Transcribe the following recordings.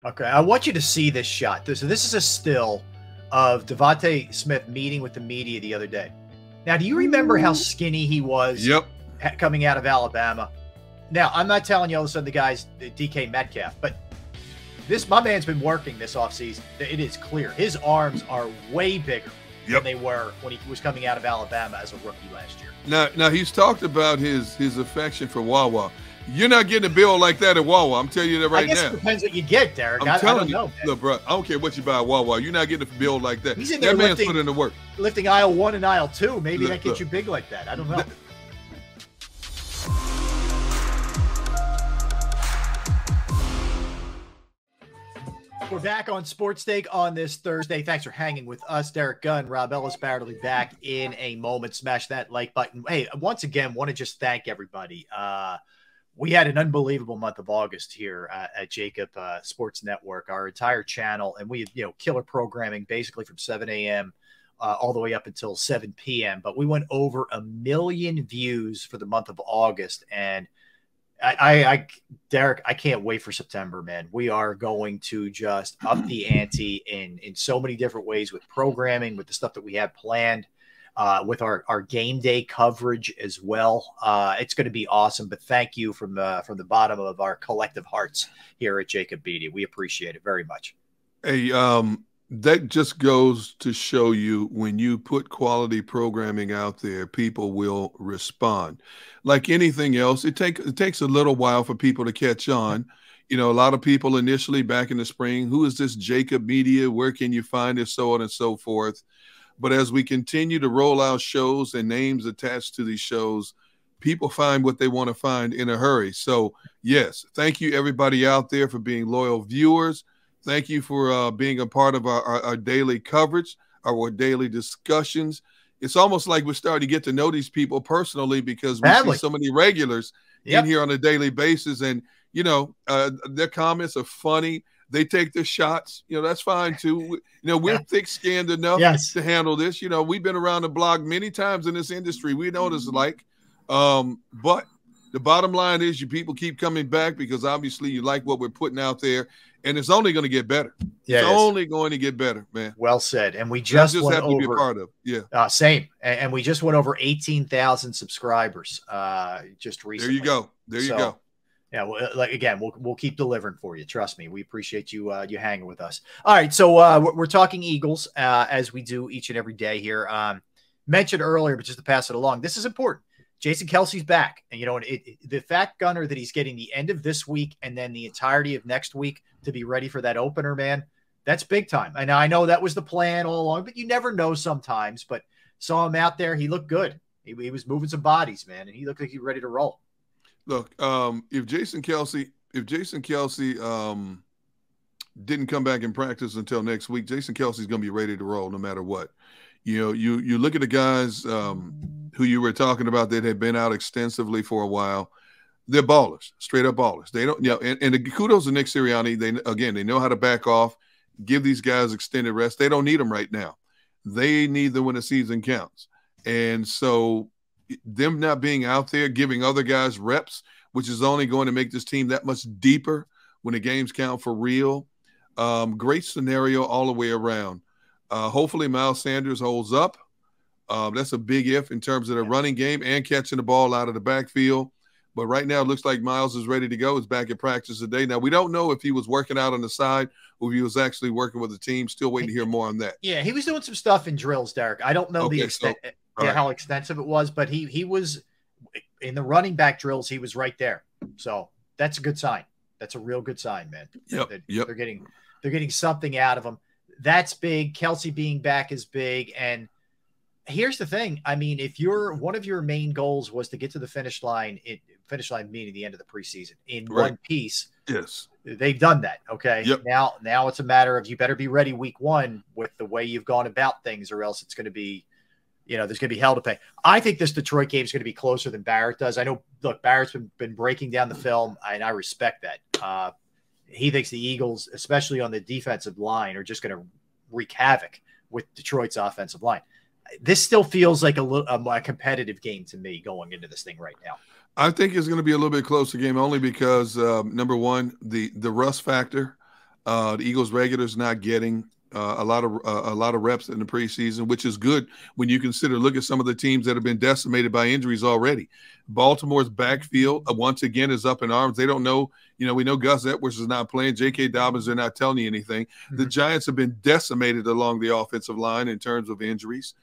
Okay, I want you to see this shot. So this is a still of DeVonta Smith meeting with the media the other day. Now, do you remember how skinny he was coming out of Alabama? Now, I'm not telling you all of a sudden the guy's DK Metcalf, but my man's been working this offseason. It is clear. His arms are way bigger than they were when he was coming out of Alabama as a rookie last year. Now he's talked about his affection for Wawa. You're not getting a bill like that at Wawa. I'm telling you that right now. I guess it depends what you get, Derek. I don't know, man. Look, bro, I don't care what you buy at Wawa. You're not getting a bill like that. He's in there that man's put in the work. Lifting aisle 1 and aisle 2. Maybe that gets you big like that. I don't know. We're back on Sports Take on this Thursday. Thanks for hanging with us. Derrick Gunn, Rob Ellis, Barrett will be back in a moment. Smash that like button. Hey, once again, want to just thank everybody. We had an unbelievable month of August here at JAKIB Sports Network, our entire channel, and we had, killer programming basically from 7 a.m. All the way up until 7 p.m. But we went over 1 million views for the month of August, and Derek, I can't wait for September, man. We are going to just up the ante in so many different ways with programming, with the stuff that we have planned, with our game day coverage as well. It's going to be awesome. But thank you from the bottom of our collective hearts here at JAKIB Media. We appreciate it very much. Hey, that just goes to show you when you put quality programming out there, people will respond. Like anything else, it takes a little while for people to catch on. A lot of people initially back in the spring, who is this JAKIB Media? Where can you find it? So on and so forth. But as we continue to roll out shows and names attached to these shows, people find what they want to find in a hurry. So, yes, thank you, everybody out there, for being loyal viewers. Thank you for being a part of our daily coverage, our daily discussions. It's almost like we're starting to get to know these people personally because we see so many regulars in here on a daily basis. And, their comments are funny. They take their shots. That's fine, too. We're thick-skinned enough to handle this. We've been around the block many times in this industry. We know what it's like. But the bottom line is you people keep coming back because obviously you like what we're putting out there. And it's only going to get better. Yeah, it's only going to get better, man. Well said. And we just went have to be a part of. Yeah. Same. And we just went over 18,000 subscribers just recently. There you go. Yeah. Well, we'll keep delivering for you. Trust me. We appreciate you hanging with us. All right. So we're talking Eagles as we do each and every day here. Mentioned earlier, but just to pass it along, this is important. Jason Kelce's back. And, the fact, Gunner, that he's getting the end of this week and then the entirety of next week to be ready for that opener, man, that's big time. And I know that was the plan all along, but you never know sometimes. But saw him out there. He looked good. He was moving some bodies, man, and he looked like he was ready to roll. Look, if Jason Kelce didn't come back in practice until next week, Jason Kelce's going to be ready to roll no matter what. You look at the guys who you were talking about that had been out extensively for a while. They're ballers, straight up ballers. They don't, and the kudos to Nick Sirianni. They know how to back off, give these guys extended rest. They don't need them right now. They need them when the season counts. And so them not being out there, giving other guys reps, which is only going to make this team that much deeper when the games count for real. Great scenario all the way around. Hopefully Miles Sanders holds up. That's a big if in terms of the running game and catching the ball out of the backfield. But right now it looks like Miles is ready to go. He's back at practice today. Now, we don't know if he was working out on the side or if he was actually working with the team. Still waiting to hear more on that. Yeah, he was doing some stuff in drills, Derek. I don't know the extent, how extensive it was, but he was in the running back drills. He was right there. So that's a good sign. That's a real good sign, man. Yep. They're getting something out of him. That's big. Kelce being back is big. And here's the thing. I mean, if one of your main goals was to get to the finish line meaning the end of the preseason in one piece. Yes. They've done that. Okay. Yep. Now it's a matter of you better be ready week 1 with the way you've gone about things, or else it's going to be, there's going to be hell to pay. I think this Detroit game is going to be closer than Barrett does. I know, look, Barrett's been breaking down the film, and I respect that. He thinks the Eagles, especially on the defensive line, are just going to wreak havoc with Detroit's offensive line. This still feels like a competitive game to me going into this thing right now. I think it's going to be a little bit closer game only because, number one, the rust factor. The Eagles regulars not getting a lot of reps in the preseason, which is good when you consider, look at some of the teams that have been decimated by injuries already. Baltimore's backfield once again is up in arms. They don't know, we know Gus Edwards is not playing. J.K. Dobbins, they're not telling you anything. Mm-hmm. The Giants have been decimated along the offensive line in terms of injuries.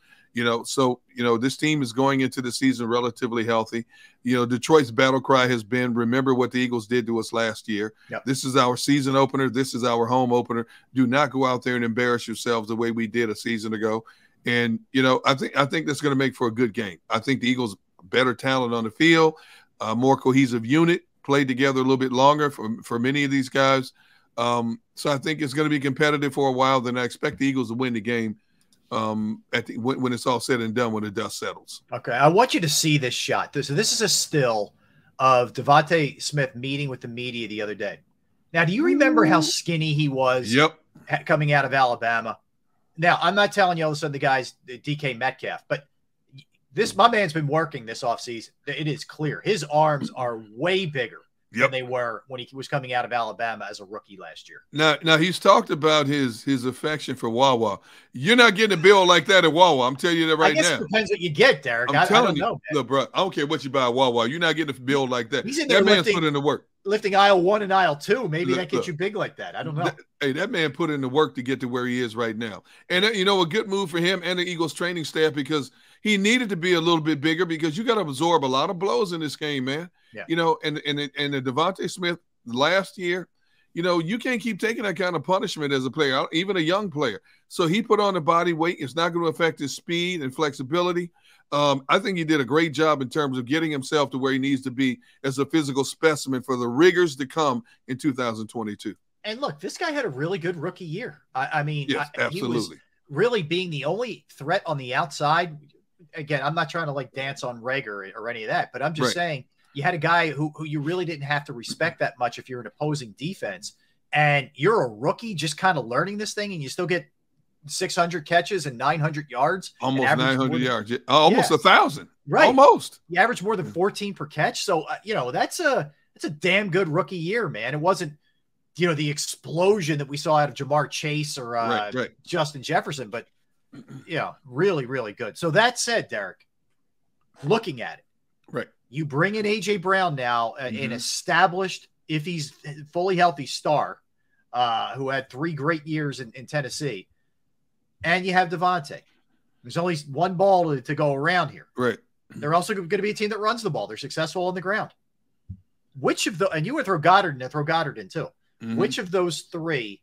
So this team is going into the season relatively healthy. Detroit's battle cry has been, remember what the Eagles did to us last year. Yep. This is our season opener. This is our home opener. Do not go out there and embarrass yourselves the way we did a season ago. And, I think that's going to make for a good game. I think the Eagles better talent on the field, more cohesive unit, played together a little bit longer for many of these guys. So I think it's going to be competitive for a while. Then I expect the Eagles to win the game when it's all said and done, when the dust settles. Okay, I want you to see this shot. So this is a still of DeVonta Smith meeting with the media the other day. Now, do you remember how skinny he was? Yep. Coming out of Alabama? Now, I'm not telling you all of a sudden the guy's DK Metcalf, but my man's been working this offseason. It is clear. His arms are way bigger than they were when he was coming out of Alabama as a rookie last year. Now he's talked about his affection for Wawa. You're not getting a bill like that at Wawa. I'm telling you that right now. I guess it depends what you get, Derrick. I don't know. Look, bro, I don't care what you buy at Wawa. You're not getting a bill like that. He's in there that man's put in the work. Lifting aisle 1 and aisle 2. Maybe that gets you big like that. I don't know. That man put in the work to get to where he is right now. And, a good move for him and the Eagles training staff, because he needed to be a little bit bigger, because you got to absorb a lot of blows in this game, man. Yeah. And the DeVonta Smith last year, you can't keep taking that kind of punishment as a player, even a young player. So he put on the body weight. It's not going to affect his speed and flexibility. I think he did a great job in terms of getting himself to where he needs to be as a physical specimen for the rigors to come in 2022. And look, this guy had a really good rookie year. I mean, yes, absolutely. He was really being the only threat on the outside. Again, I'm not trying to dance on Reg or any of that, but I'm just saying you had a guy who you really didn't have to respect that much if you're an opposing defense, and you're a rookie just kind of learning this thing, and you still get 600 catches and 900 yards. Almost 900 yards. Almost 1,000. Right. Almost. You average more than 14 per catch. So, that's a damn good rookie year, man. It wasn't, the explosion that we saw out of Jamar Chase or Justin Jefferson, but, really, really good. So that said, Derrick, looking at it, right, you bring in A.J. Brown now, an established, if he's fully healthy, star, who had 3 great years in Tennessee. And you have DeVonta. There's only one ball to go around here. Right. They're also going to be a team that runs the ball. They're successful on the ground. Which of the – and you would throw Goddard in too. Mm-hmm. Which of those 3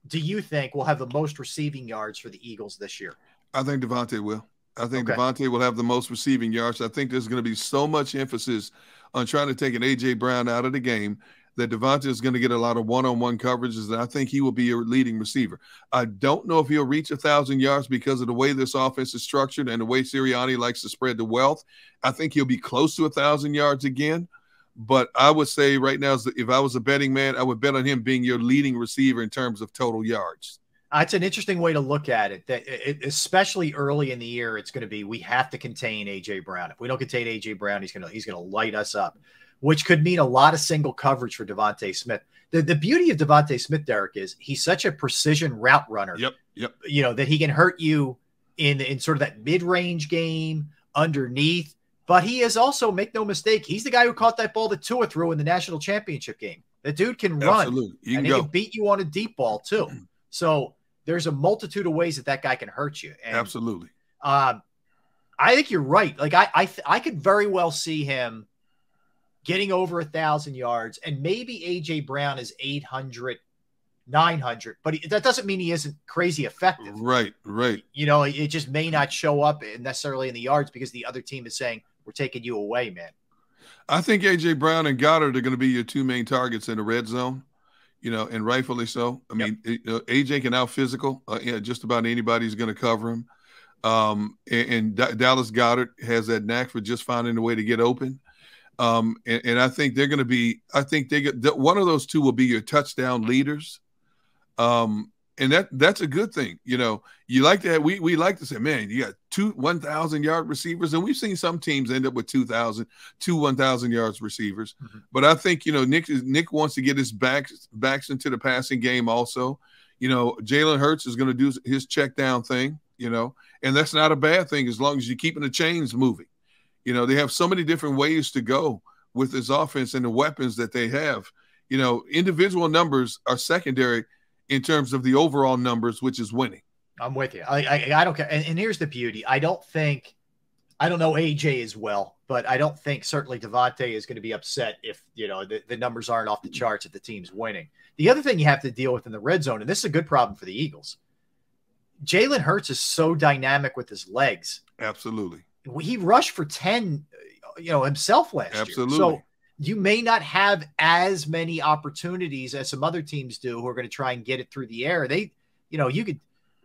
do you think will have the most receiving yards for the Eagles this year? I think DeVonta will. I think DeVonta will have the most receiving yards. I think there's going to be so much emphasis on trying to take an A.J. Brown out of the game that DeVonta is going to get a lot of one-on-one coverages, and I think he will be your leading receiver. I don't know if he'll reach 1,000 yards because of the way this offense is structured and the way Sirianni likes to spread the wealth. I think he'll be close to 1,000 yards again, but I would say right now, if I was a betting man, I would bet on him being your leading receiver in terms of total yards. It's an interesting way to look at it, especially early in the year, it's going to be, we have to contain A.J. Brown. If we don't contain A.J. Brown, he's going to light us up, which could mean a lot of single coverage for DeVonta Smith. The beauty of DeVonta Smith, Derrick, is he's such a precision route runner. Yep. That he can hurt you in sort of that mid-range game underneath. But he is also, make no mistake, he's the guy who caught that ball that Tua threw in the national championship game. The dude can run. Absolutely. He can beat you on a deep ball too. So there's a multitude of ways that guy can hurt you. And, absolutely. I think you're right. I could very well see him getting over 1,000 yards, and maybe A.J. Brown is 800, 900, but that doesn't mean he isn't crazy effective. Right. It just may not show up necessarily in the yards because the other team is saying, we're taking you away, man. I think A.J. Brown and Goddard are going to be your 2 main targets in the red zone, and rightfully so. I mean, A.J. can out-physical. Just about anybody's going to cover him. And Dallas Goedert has that knack for just finding a way to get open. And I think they're going to be – one of those 2 will be your touchdown leaders. And that's a good thing. You know, you like to have, we like to say, man, you got 1,000-yard receivers, and we've seen some teams end up with 1,000 yards receivers. Mm-hmm. But I think, you know, Nick wants to get his backs into the passing game also. You know, Jalen Hurts is going to do his check down thing, you know, and that's not a bad thing as long as you're keeping the chains moving. You know, they have so many different ways to go with this offense and the weapons that they have. You know, individual numbers are secondary in terms of the overall numbers, which is winning. I'm with you. I don't care. And here's the beauty. I don't know AJ as well, but I don't think certainly DeVonta is going to be upset if, you know, the numbers aren't off the charts if the team's winning. The other thing you have to deal with in the red zone, and this is a good problem for the Eagles, Jalen Hurts is so dynamic with his legs. Absolutely. He rushed for 10, you know, himself last year. Absolutely. So you may not have as many opportunities as some other teams do who are going to try and get it through the air. They, you know, you could,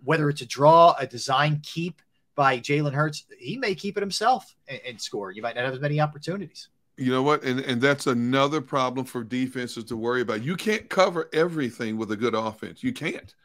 whether it's a draw, a design keep by Jalen Hurts, he may keep it himself and score. You might not have as many opportunities. You know what? And that's another problem for defenses to worry about. You can't cover everything with a good offense. You can't.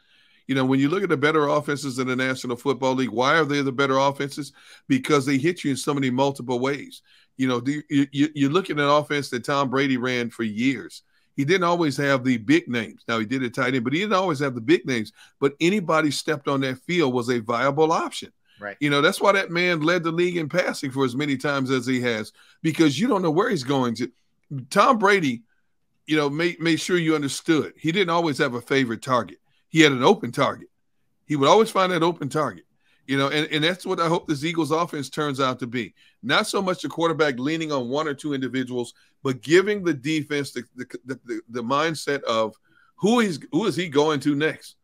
You know, when you look at the better offenses in the National Football League, why are they the better offenses? Because they hit you in so many multiple ways. You know, you look at an offense that Tom Brady ran for years. He didn't always have the big names. Now, he did it tight end, but he didn't always have the big names. But anybody stepped on that field was a viable option. Right. You know, that's why that man led the league in passing for as many times as he has, because you don't know where he's going to. Tom Brady, you know, made sure you understood. He didn't always have a favorite target. He had an open target. He would always find that open target. You know, and that's what I hope this Eagles offense turns out to be. Not so much the quarterback leaning on one or two individuals, but giving the defense the mindset of who is he going to next,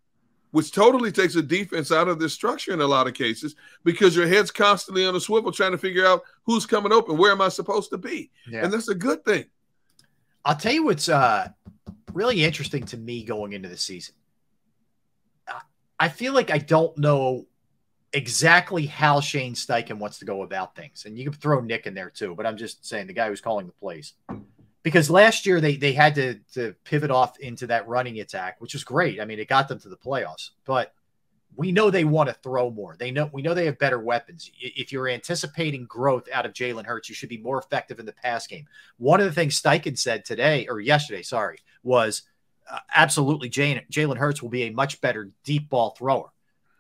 which totally takes the defense out of the structure in a lot of cases, because your head's constantly on a swivel trying to figure out who's coming open, where am I supposed to be? Yeah. And that's a good thing. I'll tell you what's really interesting to me going into the season. I feel like I don't know exactly how Shane Steichen wants to go about things. And you can throw Nick in there too, but I'm just saying the guy who's calling the plays. Because last year they had to pivot off into that running attack, which was great. I mean, it got them to the playoffs. But we know they want to throw more. We know they have better weapons. If you're anticipating growth out of Jalen Hurts, you should be more effective in the pass game. One of the things Steichen said yesterday, was absolutely Jalen Hurts will be a much better deep ball thrower.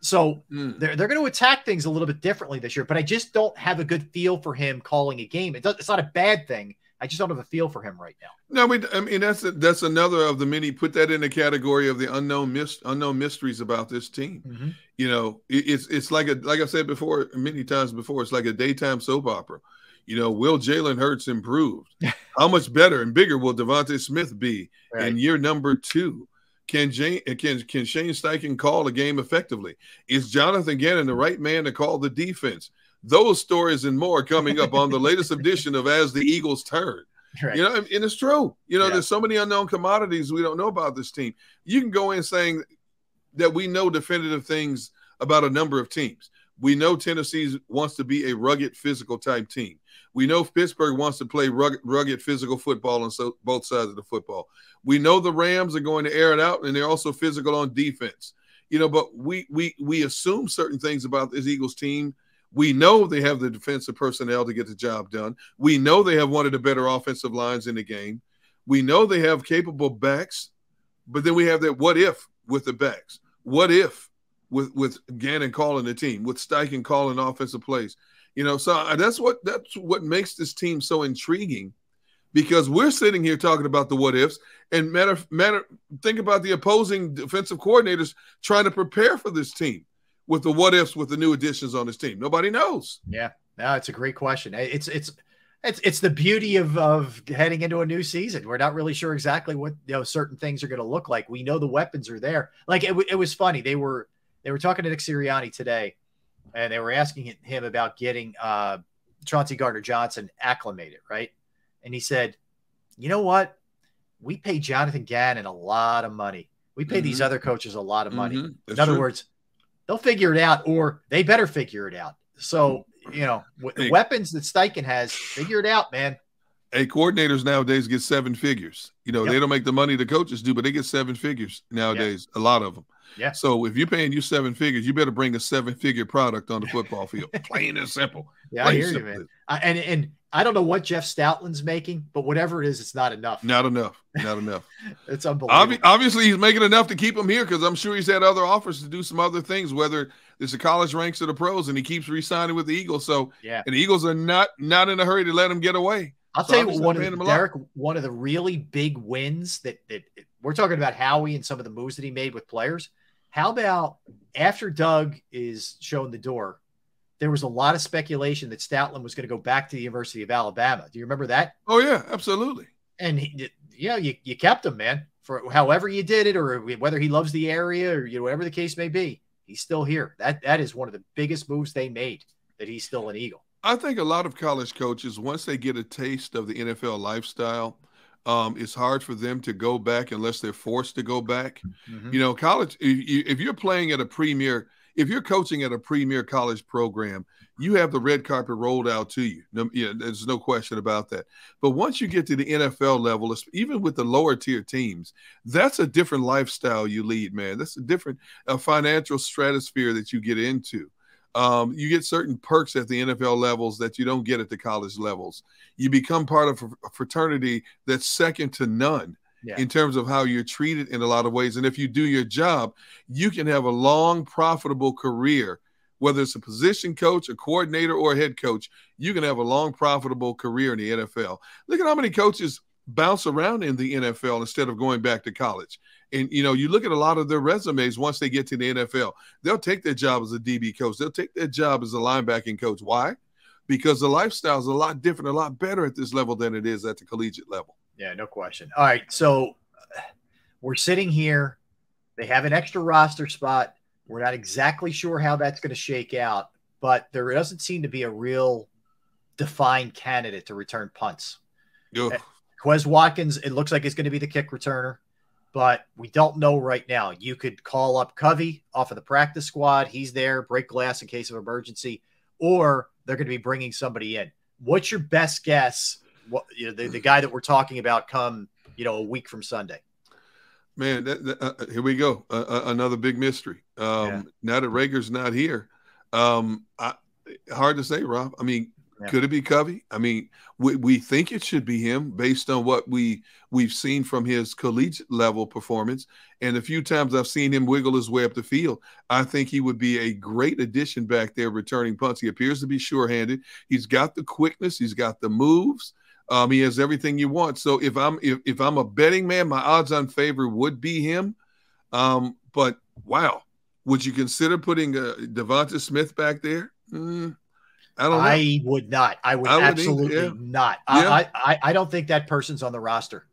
So they're going to attack things a little bit differently this year, but I just don't have a good feel for him calling a game. It's not a bad thing. I just don't have a feel for him right now. No, I mean that's another of the many. Put that in the category of the unknown mysteries about this team. Mm-hmm. You know, it's like I said before, many times before, it's like a daytime soap opera. You know, will Jalen Hurts improve? How much better and bigger will DeVonta Smith be in year number 2? Can Shane Steichen call a game effectively? Is Jonathan Gannon the right man to call the defense? Those stories and more coming up on the latest edition of As the Eagles Turn. Right. You know, and it's true. You know, there's so many unknown commodities we don't know about this team. You can go in saying that we know definitive things about a number of teams. We know Tennessee wants to be a rugged, physical type team. We know Pittsburgh wants to play rugged physical football on both sides of the football. We know the Rams are going to air it out, and they're also physical on defense. You know, but we assume certain things about this Eagles team. We know they have the defensive personnel to get the job done. We know they have one of the better offensive lines in the game. We know they have capable backs, but then we have that what if with the backs. What if with Gannon calling the team, with Steichen calling offensive plays. You know, so that's what makes this team so intriguing, because we're sitting here talking about the what ifs, and think about the opposing defensive coordinators trying to prepare for this team with the what ifs, with the new additions on this team. Nobody knows. Yeah, no, it's a great question. It's the beauty of heading into a new season. We're not really sure exactly what certain things are going to look like. We know the weapons are there. Like it was funny. They were talking to Nick Sirianni today, and they were asking him about getting Chauncey Gardner-Johnson acclimated, right? And he said, you know what? We pay Jonathan Gannon a lot of money. We pay these other coaches a lot of money. In other words, they'll figure it out, or they better figure it out. So, you know, the weapons that Steichen has, figure it out, man. Hey, coordinators nowadays get 7 figures. You know, they don't make the money the coaches do, but they get 7 figures nowadays, a lot of them. Yeah. So if you're paying you 7 figures, you better bring a 7-figure product on the football field. Plain and simple. Yeah, Plain I hear you, man. And I don't know what Jeff Stoutland's making, but whatever it is, it's not enough. Not enough. Not enough. It's unbelievable. Obviously, he's making enough to keep him here because I'm sure he's had other offers to do some other things, whether it's the college ranks or the pros, and he keeps re-signing with the Eagles. So, yeah. And the Eagles are not in a hurry to let him get away. I'll tell you what, Derek, one of the really big wins that we're talking about Howie and some of the moves that he made with players. How about after Doug is shown the door, there was a lot of speculation that Stoutland was going to go back to the University of Alabama. Do you remember that? Oh, yeah, absolutely. And, you kept him, man, for however you did it, or whether he loves the area or whatever the case may be. He's still here. That is one of the biggest moves they made, that he's still an Eagle. I think a lot of college coaches, once they get a taste of the NFL lifestyle, it's hard for them to go back unless they're forced to go back. Mm-hmm. You know, college, if you're playing at a premier, if you're coaching at a premier college program, you have the red carpet rolled out to you. There's no question about that. But once you get to the NFL level, even with the lower tier teams, that's a different lifestyle you lead, man. That's a different financial stratosphere that you get into. You get certain perks at the NFL levels that you don't get at the college levels. You become part of a fraternity that's second to none in terms of how you're treated in a lot of ways. And if you do your job, you can have a long, profitable career, whether it's a position coach, a coordinator, or a head coach. You can have a long, profitable career in the NFL. Look at how many coaches bounce around in the NFL instead of going back to college. And, you look at a lot of their resumes once they get to the NFL. They'll take their job as a DB coach. They'll take their job as a linebacking coach. Why? Because the lifestyle is a lot different, a lot better at this level than it is at the collegiate level. Yeah, no question. All right, so we're sitting here. They have an extra roster spot. We're not exactly sure how that's going to shake out, but there doesn't seem to be a real defined candidate to return punts. Quez Watkins, it looks like it's going to be the kick returner, but we don't know right now. You could call up Covey off of the practice squad. He's there, break glass in case of emergency, or they're going to be bringing somebody in. What's your best guess? What the guy that we're talking about come a week from Sunday? Man, here we go. Another big mystery. Now that Rager's not here, hard to say, Rob. I mean, could it be Covey? I mean, we think it should be him based on what we've seen from his collegiate level performance. And a few times I've seen him wiggle his way up the field. I think he would be a great addition back there returning punts. He appears to be sure-handed. He's got the quickness. He's got the moves. He has everything you want. So if I'm a betting man, my odds-on favorite would be him. But wow, would you consider putting DeVonta Smith back there? I don't know. I would not. I would absolutely not. I don't think that person's on the roster.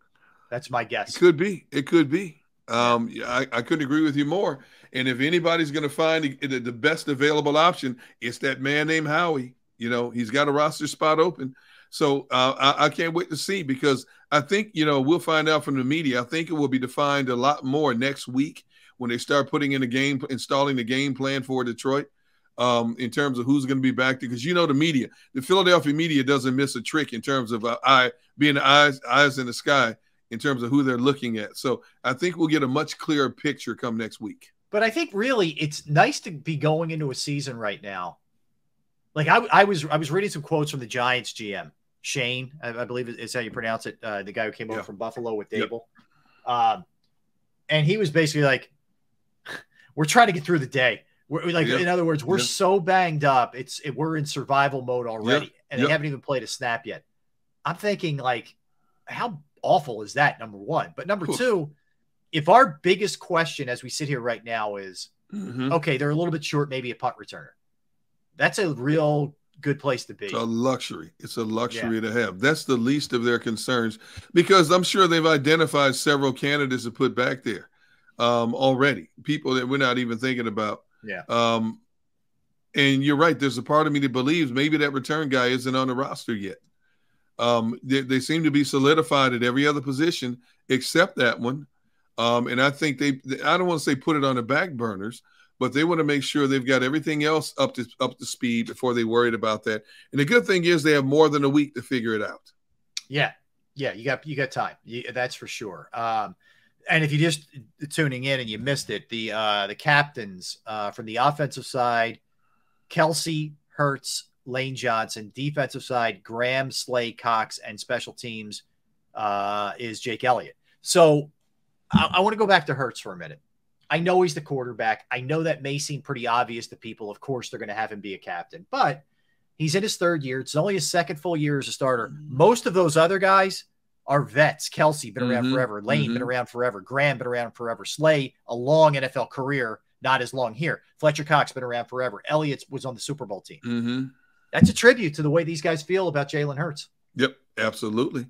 That's my guess. It could be. It could be. I couldn't agree with you more. And if anybody's going to find the best available option, it's that man named Howie. He's got a roster spot open. So I can't wait to see, because I think, we'll find out from the media. I think it will be defined a lot more next week when they start installing the game plan for Detroit in terms of who's going to be back there. Because, the Philadelphia media doesn't miss a trick in terms of being the eyes in the sky in terms of who they're looking at. So I think we'll get a much clearer picture come next week. But I think really it's nice to be going into a season right now. Like I was reading some quotes from the Giants GM. Shane, I believe is how you pronounce it, the guy who came over from Buffalo with Dable. Yep. And he was basically like, we're trying to get through the day. We're like, in other words, we're so banged up. We're in survival mode already, and they haven't even played a snap yet. I'm thinking, like, how awful is that, number one? But number two, if our biggest question as we sit here right now is, okay, they're a little bit short, maybe a punt returner. That's a real good place to be. It's a luxury. It's a luxury to have. That's the least of their concerns, because I'm sure they've identified several candidates to put back there already, people that we're not even thinking about. And you're right. There's a part of me that believes maybe that return guy isn't on the roster yet. They seem to be solidified at every other position except that one. And I think I don't want to say put it on the back burners, but they want to make sure they've got everything else up to speed before they worried about that. And the good thing is they have more than a week to figure it out. Yeah. Yeah. You got time. That's for sure. And if you just tuning in and you missed it, the captains from the offensive side, Kelce, Hurts, Lane Johnson. Defensive side, Graham, Slay, Cox, and special teams is Jake Elliott. So I want to go back to Hurts for a minute. I know he's the quarterback. I know that may seem pretty obvious to people. Of course, they're going to have him be a captain, but he's in his third year. It's only his second full year as a starter. Most of those other guys are vets. Kelce, been around forever. Lane, been around forever. Graham, been around forever. Slay, a long NFL career, not as long here. Fletcher Cox, been around forever. Elliott was on the Super Bowl team. That's a tribute to the way these guys feel about Jalen Hurts. Yep, absolutely.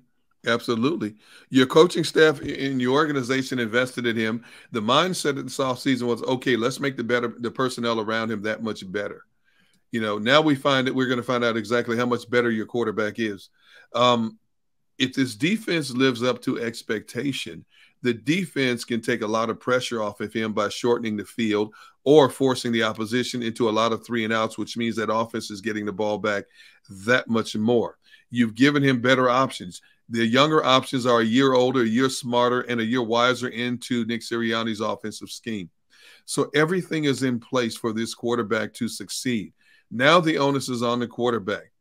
Absolutely. Your coaching staff in your organization invested in him. The mindset of this offseason was, okay, let's make the personnel around him that much better. You know, now we're going to find out exactly how much better your quarterback is. If this defense lives up to expectation, the defense can take a lot of pressure off of him by shortening the field or forcing the opposition into a lot of 3-and-outs, which means that offense is getting the ball back that much more. You've given him better options. The younger options are a year older, a year smarter, and a year wiser into Nick Sirianni's offensive scheme. So everything is in place for this quarterback to succeed. Now the onus is on the quarterback.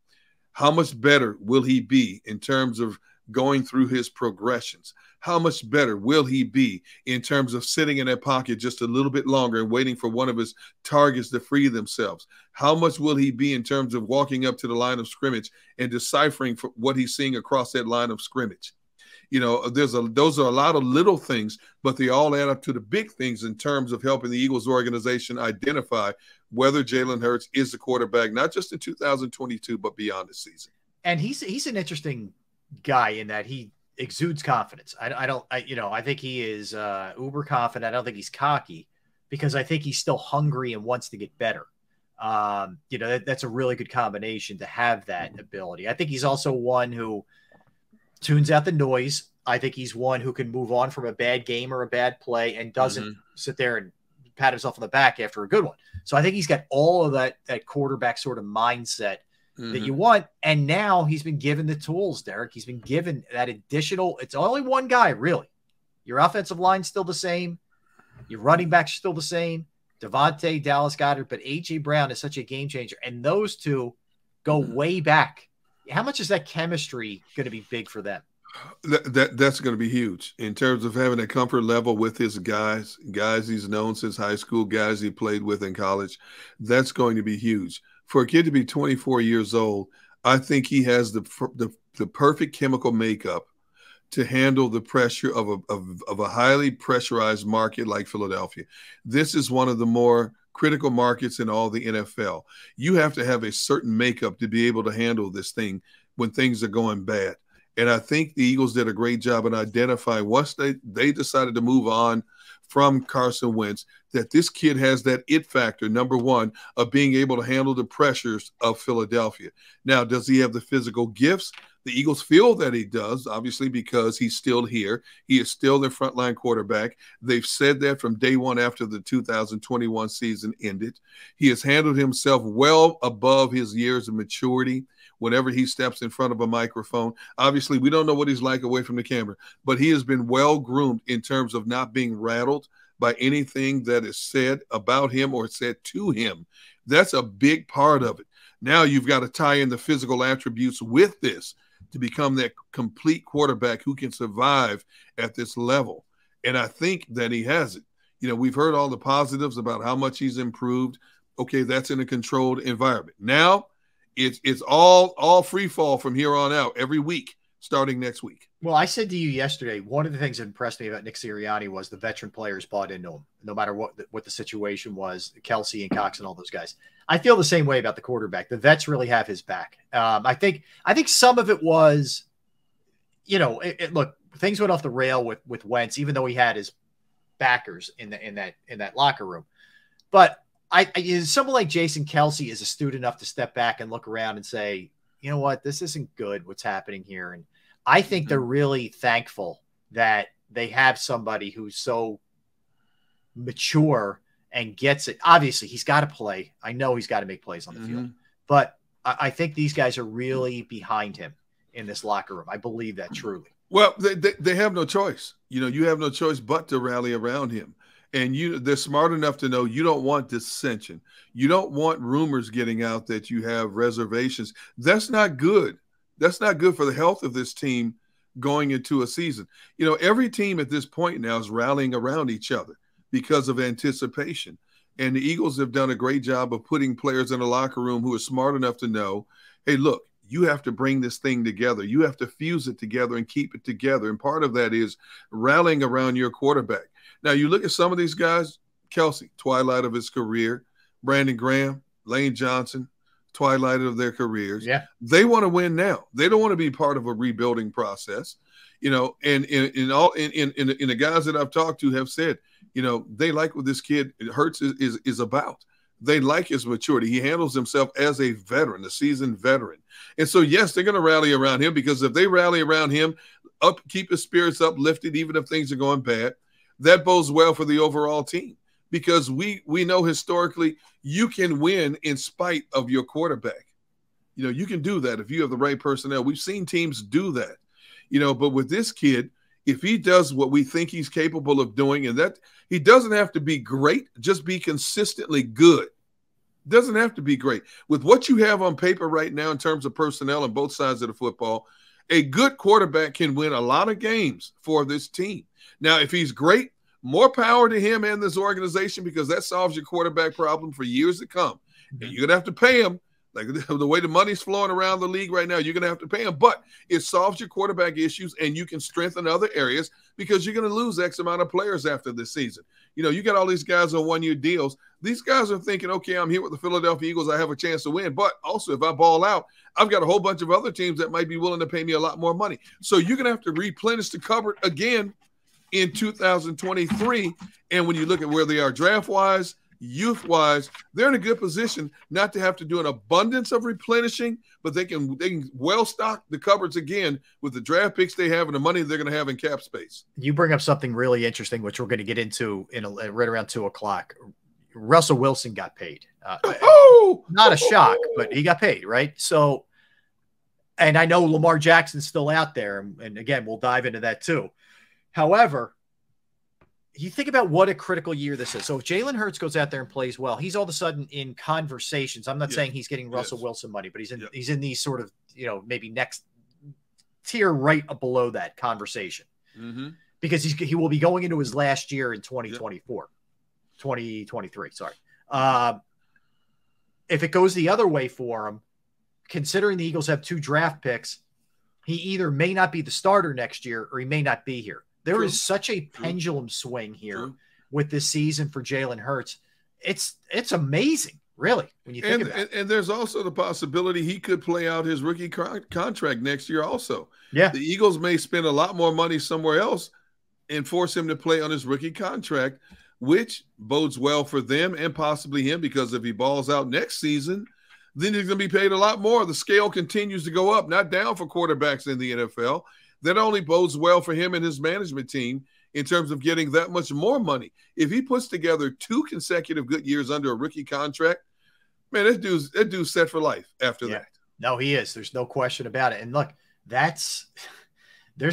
How much better will he be in terms of going through his progressions? How much better will he be in terms of sitting in that pocket just a little bit longer and waiting for one of his targets to free themselves? How much will he be in terms of walking up to the line of scrimmage and deciphering for what he's seeing across that line of scrimmage? You know, those are a lot of little things, but they all add up to the big things in terms of helping the Eagles organization identify whether Jalen Hurts is the quarterback, not just in 2022, but beyond the season. And he's an interesting guy in that he exudes confidence. I think he is uber confident. I don't think he's cocky, because I think he's still hungry and wants to get better. That's a really good combination to have that ability. I think he's also one who tunes out the noise. I think he's one who can move on from a bad game or a bad play and doesn't sit there and pat himself on the back after a good one. So I think he's got all of that quarterback sort of mindset that you want. And now he's been given the tools, Derek. He's been given that additional. It's only one guy, really. Your offensive line's still the same. Your running back's still the same. DeVonta, Dallas Goedert, but A.J. Brown is such a game changer. And those two go way back. How much is that chemistry going to be big for them? That's going to be huge in terms of having a comfort level with his guys he's known since high school, guys he played with in college. That's going to be huge. For a kid to be 24 years old, I think he has the perfect chemical makeup to handle the pressure of a highly pressurized market like Philadelphia. This is one of the more critical markets in all the NFL. You have to have a certain makeup to be able to handle this thing when things are going bad. And I think the Eagles did a great job in identifying, once they decided to move on from Carson Wentz, that this kid has that it factor, number one, of being able to handle the pressures of Philadelphia. Now, does he have the physical gifts? The Eagles feel that he does, obviously, because he's still here. He is still their frontline quarterback. They've said that from day one after the 2021 season ended. He has handled himself well above his years of maturity whenever he steps in front of a microphone. Obviously, we don't know what he's like away from the camera, but he has been well-groomed in terms of not being rattled by anything that is said about him or said to him. That's a big part of it. Now you've got to tie in the physical attributes with this to become that complete quarterback who can survive at this level. And I think that he has it. You know, we've heard all the positives about how much he's improved. Okay, that's in a controlled environment. Now it's all free fall from here on out every week, starting next week. Well, I said to you yesterday, one of the things that impressed me about Nick Sirianni was the veteran players bought into him, no matter what the situation was, Kelce and Cox and all those guys. I feel the same way about the quarterback. The vets really have his back. I think some of it was, look, things went off the rail with Wentz, even though he had his backers in that locker room. But someone like Jason Kelce is astute enough to step back and look around and say, you know what, this isn't good, what's happening here. And I think they're really thankful that they have somebody who's so mature and gets it. Obviously, he's got to play. I know he's got to make plays on the field. But I think these guys are really behind him. in this locker room. I believe that truly. Well, they have no choice. You have no choice but to rally around him. And they're smart enough to know you don't want dissension. You don't want rumors getting out that you have reservations. That's not good. That's not good for the health of this team going into a season. Every team at this point now is rallying around each other because of anticipation. And the Eagles have done a great job of putting players in a locker room who are smart enough to know, hey, look, you have to bring this thing together. You have to fuse it together and keep it together. And part of that is rallying around your quarterback. Now, you look at some of these guys, Kelce, twilight of his career, Brandon Graham, Lane Johnson, twilight of their careers. Yeah. They want to win now. They don't want to be part of a rebuilding process. And the guys that I've talked to have said, they like what this kid Hurts is about. They like his maturity. He handles himself as a veteran, a seasoned veteran. And so, yes, they're going to rally around him, because if they rally around him, keep his spirits uplifted, even if things are going bad, that bodes well for the overall team, because we know historically you can win in spite of your quarterback. You can do that if you have the right personnel. We've seen teams do that, but with this kid, if he does what we think he's capable of doing, and that he doesn't have to be great, just be consistently good. Doesn't have to be great. With what you have on paper right now in terms of personnel on both sides of the football, a good quarterback can win a lot of games for this team. Now, if he's great, more power to him and this organization, because that solves your quarterback problem for years to come. And you're going to have to pay him. Like the way the money's flowing around the league right now, you're going to have to pay him. But it solves your quarterback issues, and you can strengthen other areas, because you're going to lose X amount of players after this season. You got all these guys on one-year deals. These guys are thinking, okay, I'm here with the Philadelphia Eagles. I have a chance to win. But also, if I ball out, I've got a whole bunch of other teams that might be willing to pay me a lot more money. So you're going to have to replenish the cupboard again in 2023. And when you look at where they are draft-wise, youth-wise, they're in a good position not to have to do an abundance of replenishing, but they can well stock the cupboards again with the draft picks they have and the money they're going to have in cap space. You bring up something really interesting, which we're going to get into right around 2:00. Russell Wilson got paid. Not a shock, but he got paid, right? So, and I know Lamar Jackson's still out there, and again, we'll dive into that too. However, you think about what a critical year this is. So if Jalen Hurts goes out there and plays well, he's all of a sudden in conversations. I'm not saying he's getting Russell Wilson money, but he's in these sort of, maybe next tier right below that conversation, because he will be going into his last year in 2023. Sorry. If it goes the other way for him, considering the Eagles have 2 draft picks, he either may not be the starter next year or he may not be here. There is such a pendulum swing here with this season for Jalen Hurts. It's amazing, really, when you think about it. And there's also the possibility he could play out his rookie contract next year also. Yeah. The Eagles may spend a lot more money somewhere else and force him to play on his rookie contract, which bodes well for them and possibly him, because if he balls out next season, then he's going to be paid a lot more. The scale continues to go up, not down, for quarterbacks in the NFL. That only bodes well for him and his management team in terms of getting that much more money. If he puts together 2 consecutive good years under a rookie contract, man, that dude's set for life after that. No, he is. There's no question about it. And look, there's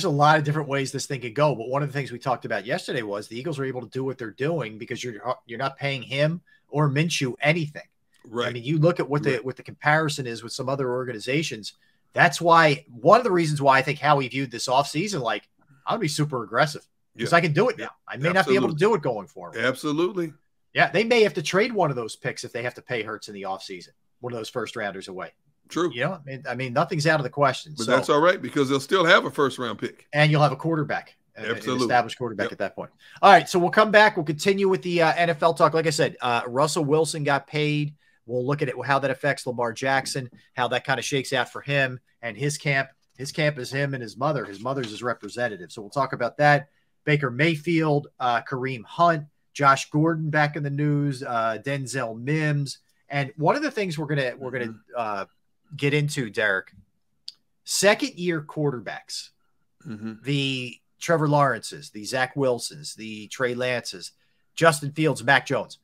a lot of different ways this thing could go. But one of the things we talked about yesterday was the Eagles are able to do what they're doing because you're not paying him or Minshew anything. Right. I mean, you look at what the comparison is with some other organizations. That's why one of the reasons why I think Howie viewed this offseason, like, I'm going to be super aggressive because I can do it now. I may not be able to do it going forward. Absolutely. Yeah, they may have to trade one of those picks if they have to pay Hurts in the offseason, one of those first rounders away. True. I mean, nothing's out of the question. But that's all right, because they'll still have a first-round pick. And you'll have a quarterback, an established quarterback Yep. at that point. All right, so we'll come back. We'll continue with the NFL talk. Like I said, Russell Wilson got paid. We'll look at how that affects Lamar Jackson, how that kind of shakes out for him and his camp. His camp is him and his mother. His mother's his representative. So we'll talk about that. Baker Mayfield, Kareem Hunt, Josh Gordon back in the news, Denzel Mims. And one of the things we're gonna get into, Derek, second-year quarterbacks, the Trevor Lawrences, the Zach Wilsons, the Trey Lances, Justin Fields, Mac Jones.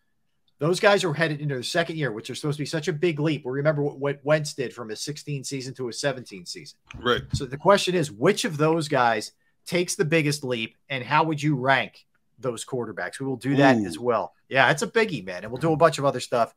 Those guys are headed into their second year, which are supposed to be such a big leap. We remember what Wentz did from a 16 season to a 17 season. Right. So the question is, which of those guys takes the biggest leap, and how would you rank those quarterbacks? We will do that as well. Yeah, it's a biggie, man. And we'll do a bunch of other stuff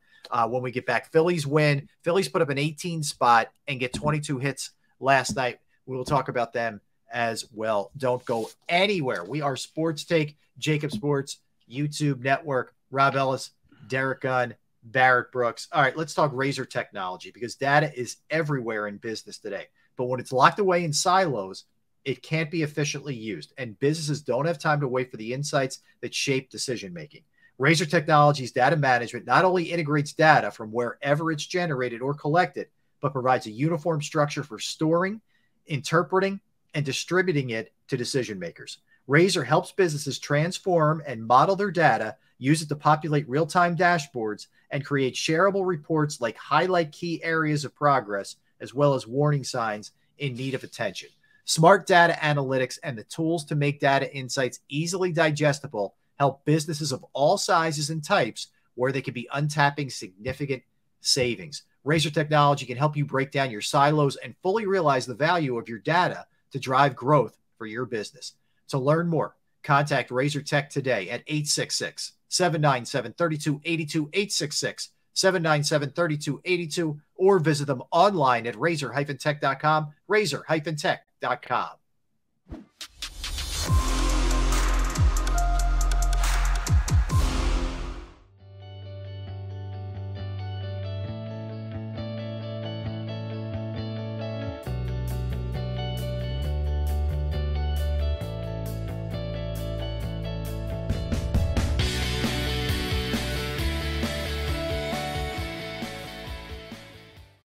when we get back. Phillies win. Phillies put up an 18 spot and get 22 hits last night. We will talk about them as well. Don't go anywhere. We are Sports Take, JAKIB Sports, YouTube Network, Rob Ellis, Derrick Gunn, Barrett Brooks. All right, let's talk Razor technology, because data is everywhere in business today. But when it's locked away in silos, it can't be efficiently used, and businesses don't have time to wait for the insights that shape decision-making. Razor Technologies data management not only integrates data from wherever it's generated or collected, but provides a uniform structure for storing, interpreting, and distributing it to decision makers. Razor helps businesses transform and model their data, use it to populate real-time dashboards, and create shareable reports like highlight key areas of progress, as well as warning signs in need of attention. Smart data analytics and the tools to make data insights easily digestible help businesses of all sizes and types where they could be untapping significant savings. Razor Technology can help you break down your silos and fully realize the value of your data to drive growth for your business. To learn more, contact Razor Tech today at 866-797-3282, 866-797-3282, or visit them online at razor-tech.com, razor-tech.com.